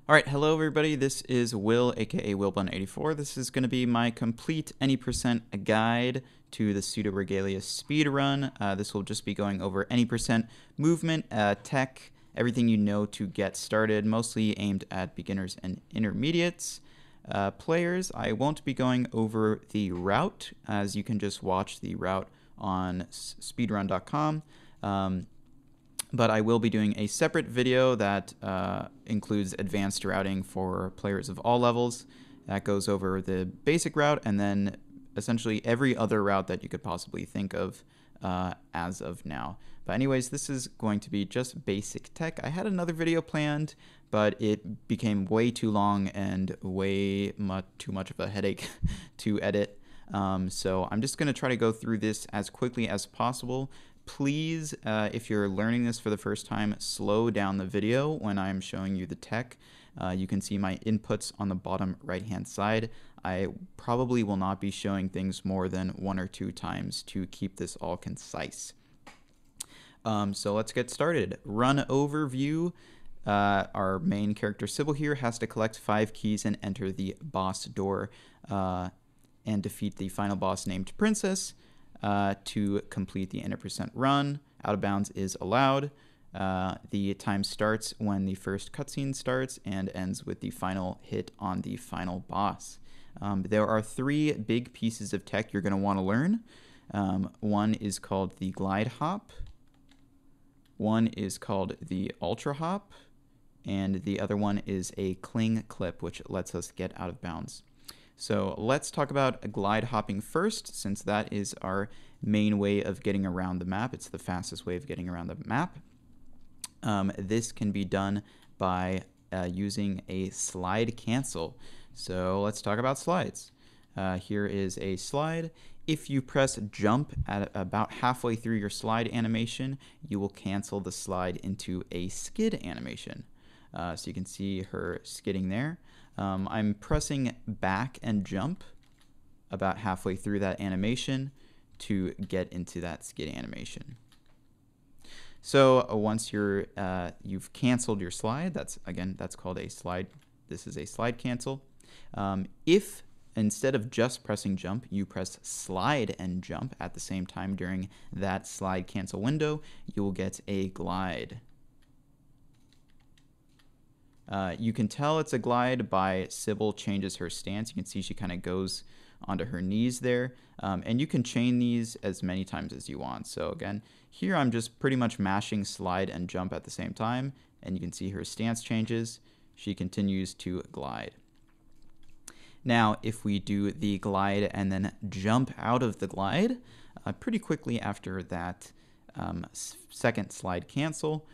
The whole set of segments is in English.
All right, hello everybody. This is Will, aka WillBun84. This is going to be my complete any percent guide to the Pseudoregalia speedrun. This will just be going over any percent movement, tech, everything you know to get started, mostly aimed at beginners and intermediates. Players, I won't be going over the route, as you can just watch the route on speedrun.com. But I will be doing a separate video that includes advanced routing for players of all levels. That goes over the basic route and then essentially every other route that you could possibly think of as of now. But anyways, this is going to be just basic tech. I had another video planned, but it became way too long and way too much of a headache to edit. So I'm just going to try to go through this as quickly as possible. Please, if you're learning this for the first time, slow down the video when I'm showing you the tech. You can see my inputs on the bottom right-hand side. I probably will not be showing things more than 1 or 2 times to keep this all concise. So let's get started. Run overview. Our main character Sybil here has to collect 5 keys and enter the boss door and defeat the final boss named Princess. To complete the inner percent run. Out of bounds is allowed. The time starts when the first cutscene starts and ends with the final hit on the final boss. There are 3 big pieces of tech you're going to want to learn. One is called the Glidehop. One is called the Ultrahop. And the other one is a cling clip, which lets us get out of bounds. So let's talk about glide hopping first, since that is our main way of getting around the map. It's the fastest way of getting around the map. This can be done by using a slide cancel. So let's talk about slides. Here is a slide. If you press jump at about halfway through your slide animation, you will cancel the slide into a skid animation. So you can see her skidding there. I'm pressing back and jump about halfway through that animation to get into that skid animation. So once you've canceled your slide, that's called a slide. This is a slide cancel. If instead of just pressing jump, you press slide and jump at the same time during that slide cancel window, you will get a glide. You can tell it's a glide by Sybil changes her stance. You can see she kind of goes onto her knees there. And you can chain these as many times as you want. So again, here I'm just pretty much mashing slide and jump at the same time. And you can see her stance changes. She continues to glide. Now, if we do the glide and then jump out of the glide, pretty quickly after that second slide cancel,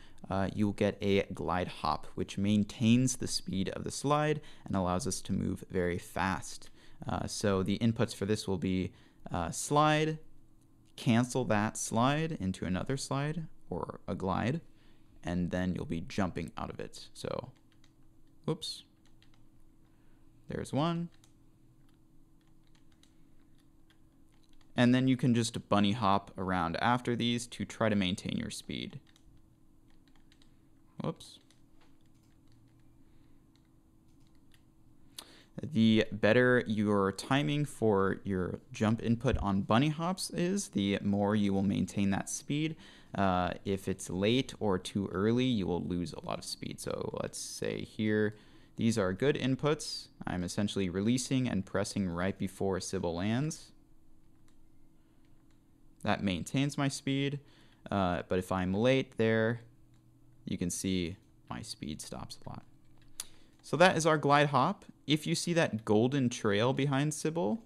you'll get a glide hop, which maintains the speed of the slide and allows us to move very fast. So the inputs for this will be slide, cancel that slide into another slide or a glide, and then you'll be jumping out of it. So, whoops, there's one. And then you can just bunny hop around after these to try to maintain your speed. Whoops. The better your timing for your jump input on bunny hops is, the more you will maintain that speed. If it's late or too early, you will lose a lot of speed. So let's say here, these are good inputs. I'm essentially releasing and pressing right before Sybil lands. That maintains my speed, but if I'm late there, you can see my speed stops a lot. So that is our glide hop. If you see that golden trail behind Sybil,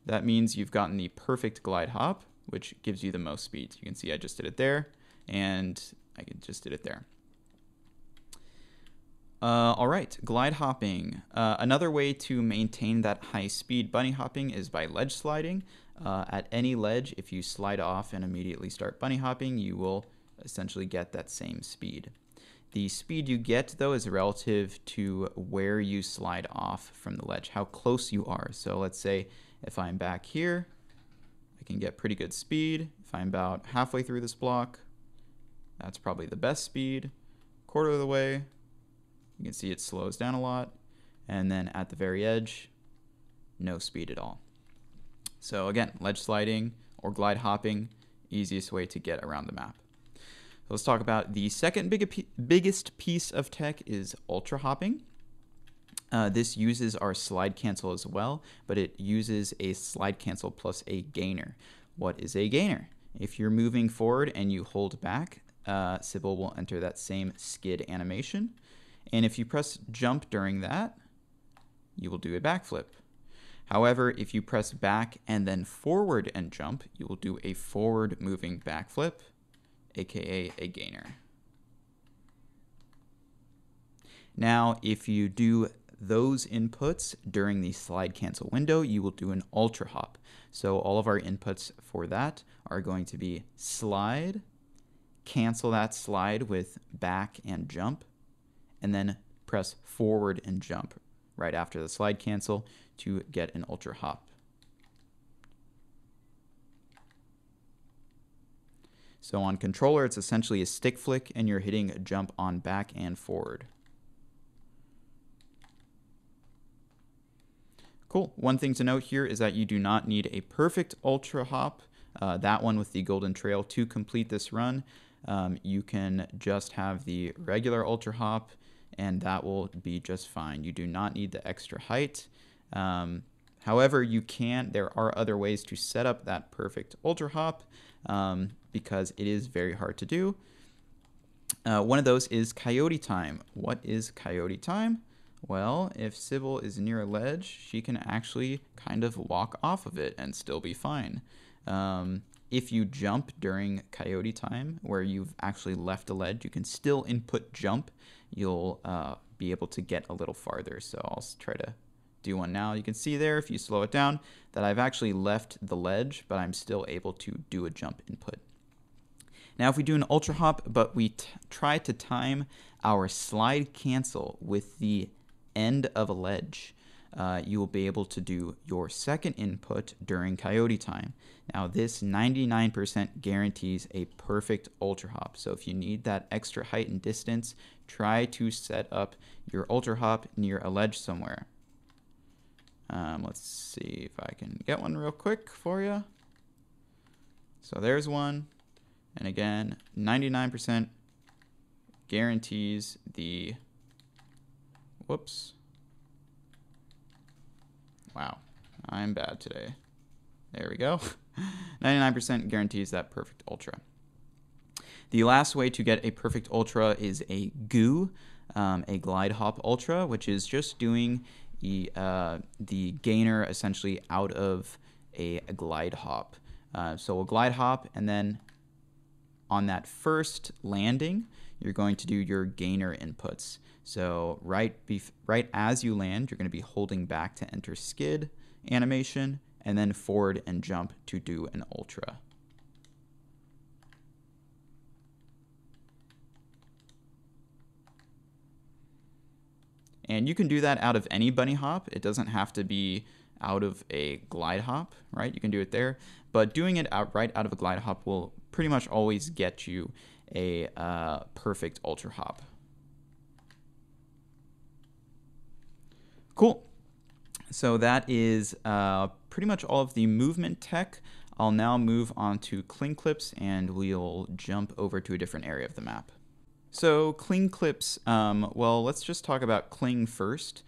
that means you've gotten the perfect glide hop, which gives you the most speed. So you can see I just did it there, and I just did it there. All right, glide hopping. Another way to maintain that high speed bunny hopping is by ledge sliding. At any ledge, if you slide off and immediately start bunny hopping, you will essentially get that same speed. The speed you get, though, is relative to where you slide off from the ledge, how close you are. So let's say if I'm back here, I can get pretty good speed. If I'm about halfway through this block, that's probably the best speed. Quarter of the way, You can see it slows down a lot. And then at the very edge, no speed at all. So again, ledge sliding or glide hopping, easiest way to get around the map. So let's talk about the second biggest piece of tech is ultra hopping. This uses our slide cancel as well, but it uses a slide cancel plus a gainer. What is a gainer? If you're moving forward and you hold back, Sybil will enter that same skid animation. And if you press jump during that, you will do a backflip. However, if you press back and then forward and jump, you will do a forward moving backflip, aka a gainer. Now, if you do those inputs during the slide cancel window, you will do an ultra hop. So all of our inputs for that are going to be slide, cancel that slide with back and jump, and then press forward and jump right after the slide cancel to get an ultra hop. So on controller, it's essentially a stick flick and you're hitting a jump on back and forward. Cool. One thing to note here is that you do not need a perfect ultra hop, that one with the golden trail, to complete this run. You can just have the regular ultra hop and that will be just fine. You do not need the extra height. However, there are other ways to set up that perfect ultra hop because it is very hard to do. One of those is Coyote Time. What is Coyote Time? Well, if Sybil is near a ledge, she can actually kind of walk off of it and still be fine. If you jump during Coyote Time, where you've actually left a ledge, you can still input jump. You'll be able to get a little farther. So I'll try to do one now. You can see there, if you slow it down, that I've actually left the ledge, but I'm still able to do a jump input. Now, if we do an ultra hop, but we try to time our slide cancel with the end of a ledge, you will be able to do your second input during Coyote Time. Now, this 99% guarantees a perfect ultra hop. So if you need that extra height and distance, try to set up your ultra hop near a ledge somewhere. Let's see if I can get one real quick for you. So there's one. And again, 99% guarantees the, whoops. Wow, I'm bad today. There we go. 99% guarantees that perfect ultra. The last way to get a perfect ultra is a GU, a Glidehop ultra, which is just doing the gainer essentially out of a glide hop. So a glide hop, and then on that first landing, you're going to do your gainer inputs. So right as you land, you're going to be holding back to enter skid animation, and then forward and jump to do an ultra. And you can do that out of any bunny hop. It doesn't have to be out of a glide hop, right? You can do it there, but doing it right out of a glide hop will pretty much always get you a perfect ultra hop. Cool. So that is pretty much all of the movement tech. I'll now move on to cling clips and we'll jump over to a different area of the map. So cling clips, well, let's just talk about cling first.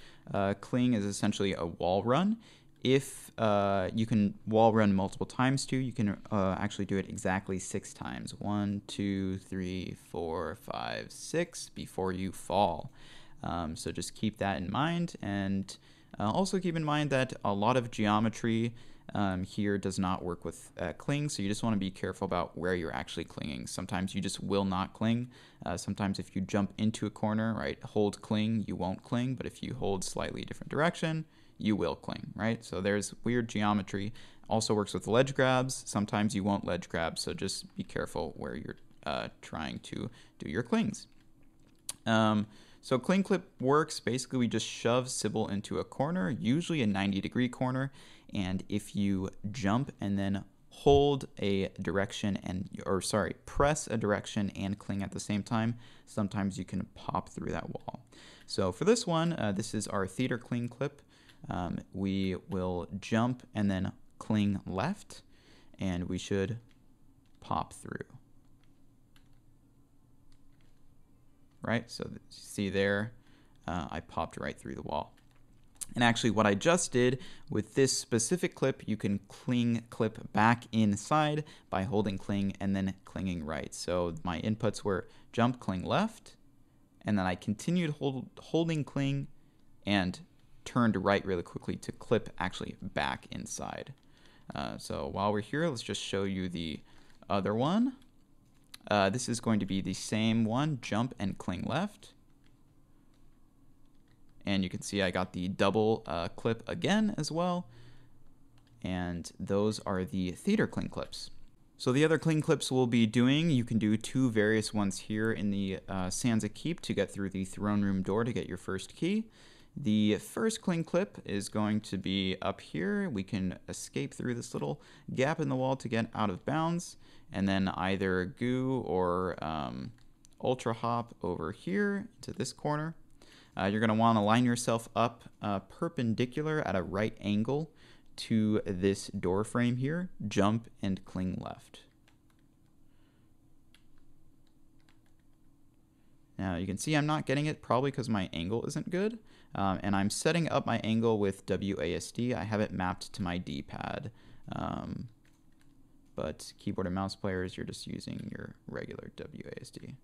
Cling is essentially a wall run. If you can wall run multiple times too, you can actually do it exactly 6 times. 1, 2, 3, 4, 5, 6 before you fall. So just keep that in mind, and also keep in mind that a lot of geometry here does not work with cling, so you just want to be careful about where you're actually clinging. Sometimes you just will not cling. Sometimes if you jump into a corner, right, hold cling, you won't cling, but if you hold slightly different direction, you will cling, right? So there's weird geometry. Also works with ledge grabs. Sometimes you won't ledge grab, so just be careful where you're trying to do your clings. So cling clip works. Basically, we just shove Sybil into a corner, usually a 90-degree corner, and if you jump and then hold a direction press a direction and cling at the same time. Sometimes you can pop through that wall. So for this one, this is our theater cling clip. We will jump and then cling left, and we should pop through. Right, so see there, I popped right through the wall. And actually what I just did with this specific clip, you can cling clip back inside by holding cling and then clinging right. So my inputs were jump, cling left, and then I continued holding cling and turned right really quickly to clip actually back inside. So while we're here, let's just show you the other one. This is going to be the same one, jump and cling left. And you can see I got the double clip again as well. And those are the theater cling clips. So the other cling clips we'll be doing, you can do two various ones here in the Sansa Keep to get through the throne room door to get your first key. The first cling clip is going to be up here. We can escape through this little gap in the wall to get out of bounds. And then either goo or ultra hop over here to this corner. You're going to want to line yourself up perpendicular at a right angle to this door frame here. Jump and cling left. Now you can see I'm not getting it probably because my angle isn't good. And I'm setting up my angle with WASD. I have it mapped to my D-pad. But keyboard and mouse players, you're just using your regular WASD.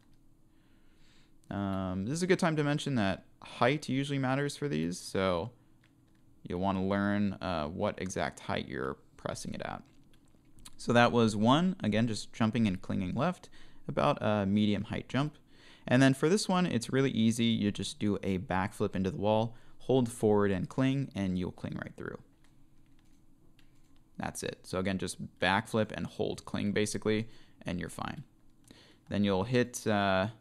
This is a good time to mention that height usually matters for these, so you'll want to learn what exact height you're pressing it at. So that was one, again, just jumping and clinging left, about a medium height jump. And then for this one, it's really easy. You just do a backflip into the wall, hold forward and cling, and you'll cling right through. That's it. So again, just backflip and hold cling basically, and you're fine. Then you'll hit that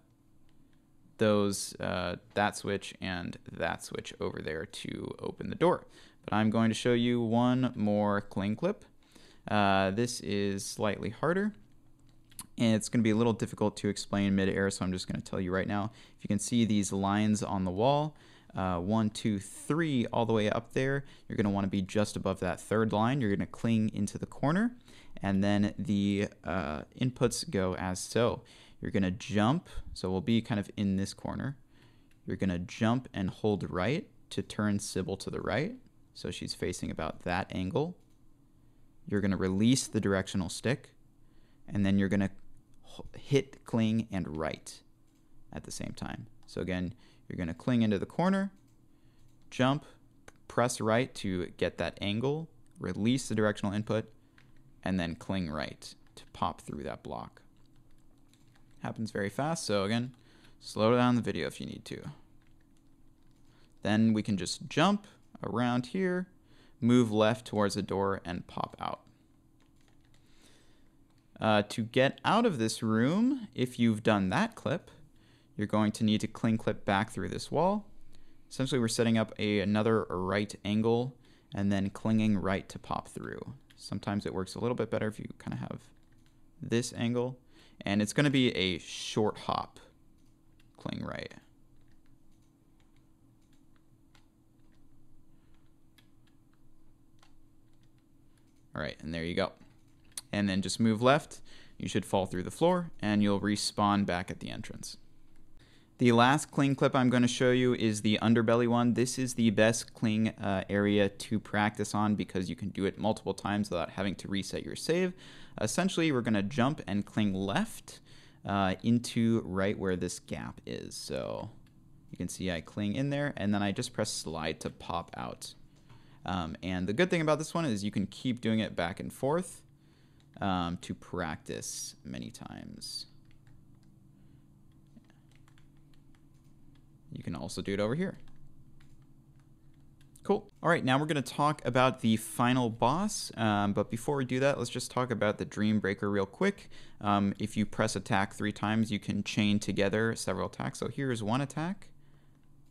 switch and that switch over there to open the door. But I'm going to show you one more cling clip. This is slightly harder, and it's going to be a little difficult to explain mid-air, so I'm just going to tell you right now. If you can see these lines on the wall, 1, 2, 3, all the way up there, you're going to want to be just above that third line. You're going to cling into the corner, and then the inputs go as so. You're going to jump, so we'll be kind of in this corner. You're going to jump and hold right to turn Sybil to the right, so she's facing about that angle. You're going to release the directional stick, and then you're going to hit cling and right at the same time. So again, you're going to cling into the corner, jump, press right to get that angle, release the directional input, and then cling right to pop through that block. Happens very fast, so again, slow down the video if you need to. Then we can just jump around here, move left towards the door, and pop out. To get out of this room, if you've done that clip, you're going to need to cling clip back through this wall. Essentially, we're setting up another right angle and then clinging right to pop through. Sometimes it works a little bit better if you kind of have this angle. And it's going to be a short hop, cling right. All right, and there you go. And then just move left. You should fall through the floor, and you'll respawn back at the entrance. The last cling clip I'm going to show you is the underbelly one. This is the best cling area to practice on because you can do it multiple times without having to reset your save. Essentially, we're going to jump and cling left into right where this gap is. So you can see I cling in there, and then I just press slide to pop out. And the good thing about this one is you can keep doing it back and forth to practice many times. You can also do it over here. Cool. All right, now we're going to talk about the final boss. But before we do that, let's just talk about the Dreambreaker real quick. If you press attack 3 times, you can chain together several attacks. So here's one attack.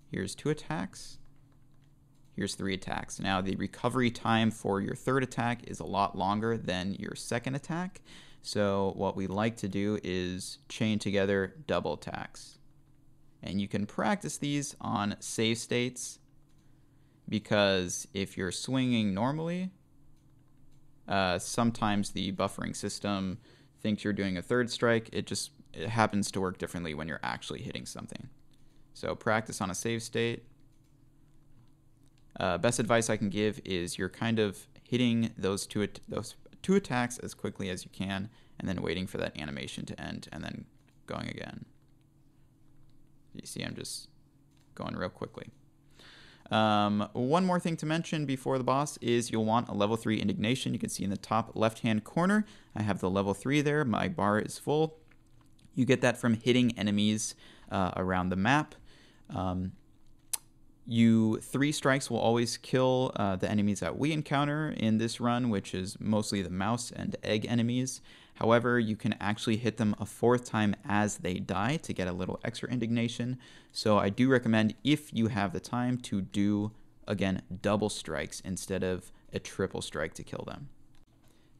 Here's 2 attacks. here's 3 attacks. Now, the recovery time for your third attack is a lot longer than your second attack. So what we like to do is chain together double attacks. And you can practice these on save states, because if you're swinging normally, sometimes the buffering system thinks you're doing a third strike. It happens to work differently when you're actually hitting something. So practice on a save state. Best advice I can give is you're kind of hitting those two attacks as quickly as you can, and then waiting for that animation to end, and then going again. You see, I'm just going real quickly. One more thing to mention before the boss is you'll want a level 3 Indignation. You can see in the top left-hand corner, I have the level 3 there. My bar is full. You get that from hitting enemies around the map. 3 strikes will always kill the enemies that we encounter in this run, which is mostly the mouse and egg enemies. However, you can actually hit them a 4th time as they die to get a little extra indignation. So I do recommend, if you have the time, to do, again, double strikes instead of a triple strike to kill them.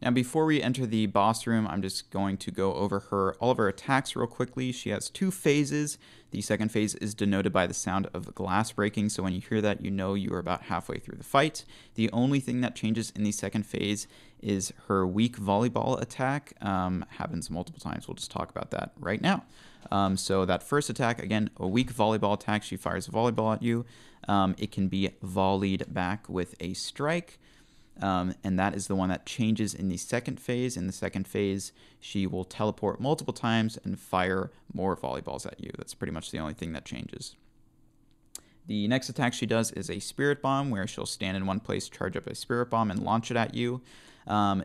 Now, before we enter the boss room, I'm just going to go over all of her attacks real quickly. She has 2 phases. The second phase is denoted by the sound of glass breaking, so when you hear that, you know you are about halfway through the fight. The only thing that changes in the second phase is her weak volleyball attack. Happens multiple times. We'll just talk about that right now. So that first attack, again, a weak volleyball attack. She fires a volleyball at you. It can be volleyed back with a strike. And that is the one that changes in the second phase. In the second phase, she will teleport multiple times and fire more volleyballs at you. That's pretty much the only thing that changes. The next attack she does is a Spirit Bomb, where she'll stand in one place, charge up a Spirit Bomb, and launch it at you.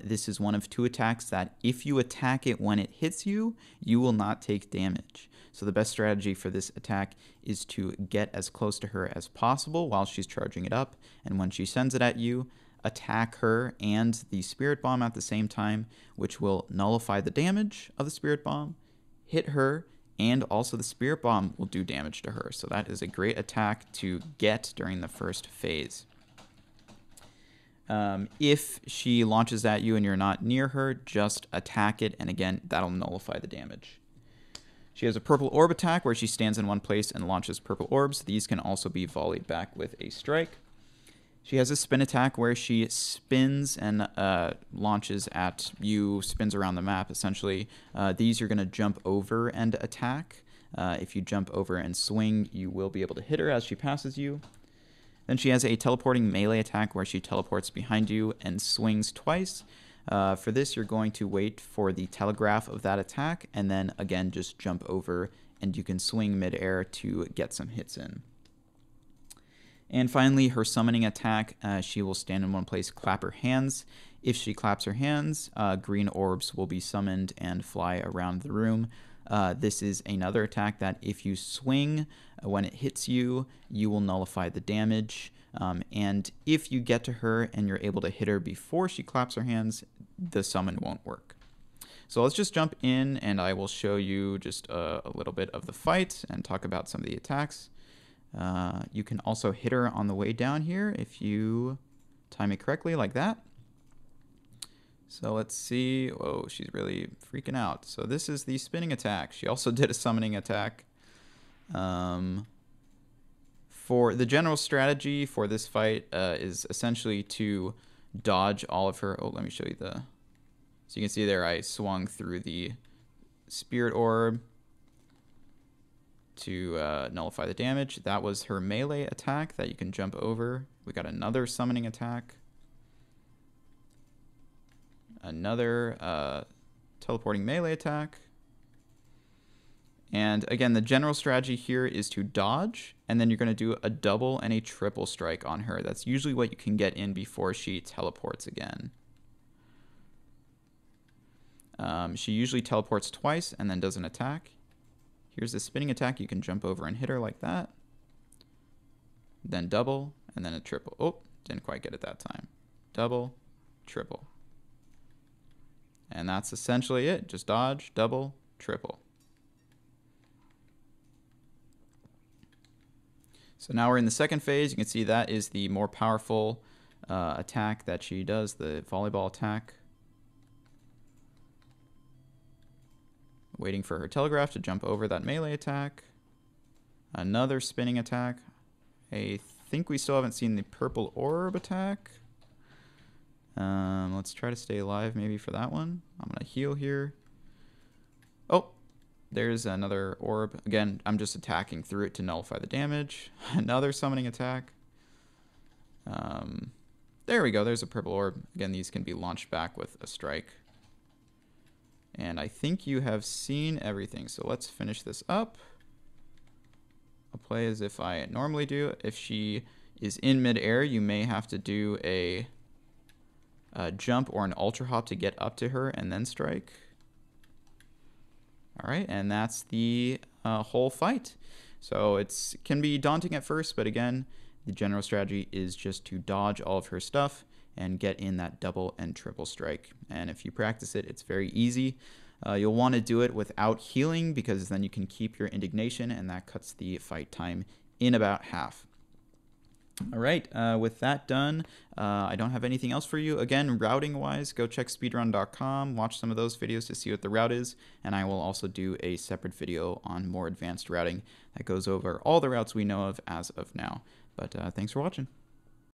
This is one of 2 attacks that if you attack it when it hits you, you will not take damage. So the best strategy for this attack is to get as close to her as possible while she's charging it up, and when she sends it at you, attack her and the Spirit Bomb at the same time, which will nullify the damage of the Spirit Bomb, hit her, and also the Spirit Bomb will do damage to her. So that is a great attack to get during the first phase. If she launches at you and you're not near her, just attack it, and again, that'll nullify the damage. She has a Purple Orb attack, where she stands in one place and launches purple orbs. These can also be volleyed back with a strike. She has a spin attack, where she spins and launches at you, spins around the map, essentially. These you're going to jump over and attack. If you jump over and swing, you will be able to hit her as she passes you. Then she has a teleporting melee attack, where she teleports behind you and swings twice. For this, you're going to wait for the telegraph of that attack, and then again just jump over, and you can swing midair to get some hits in. And finally, her summoning attack, she will stand in one place, clap her hands. If she claps her hands, green orbs will be summoned and fly around the room. This is another attack that if you swing, when it hits you, you will nullify the damage. And if you get to her and you're able to hit her before she claps her hands, the summon won't work. So let's just jump in, and I will show you just a little bit of the fight and talk about some of the attacks. You can also hit her on the way down here if you time it correctly, like that. So let's see. Whoa, she's really freaking out. So this is the spinning attack. She also did a summoning attack. For the general strategy for this fight is essentially to dodge all of her. Oh, let me show you the. So you can see there, I swung through the Spirit Orb to nullify the damage. That was her melee attack that you can jump over. We got another summoning attack. Another teleporting melee attack. And again, the general strategy here is to dodge, and then you're going to do a double and a triple strike on her. That's usually what you can get in before she teleports again. She usually teleports twice and then does an attack. Here's the spinning attack. You can jump over and hit her like that. Then double, and then a triple. Oh, didn't quite get it that time. Double, triple. And that's essentially it. Just dodge, double, triple. So now we're in the second phase. You can see that is the more powerful attack that she does, the volleyball attack. Waiting for her telegraph to jump over that melee attack. Another spinning attack. I think we still haven't seen the purple orb attack. Let's try to stay alive maybe for that one. I'm going to heal here. Oh, there's another orb. Again, I'm just attacking through it to nullify the damage. Another summoning attack. There we go. There's a purple orb. Again, these can be launched back with a strike. And I think you have seen everything. So let's finish this up. I'll play as if I normally do. If she is in midair, you may have to do a jump or an ultra hop to get up to her and then strike. All right, and that's the whole fight. So it can be daunting at first, but again, the general strategy is just to dodge all of her stuff and get in that double and triple strike. And if you practice it, it's very easy. You'll want to do it without healing because then you can keep your indignation and that cuts the fight time in about half. All right, with that done, I don't have anything else for you. Again, routing wise, go check speedrun.com, watch some of those videos to see what the route is, and I will also do a separate video on more advanced routing that goes over all the routes we know of as of now. But thanks for watching.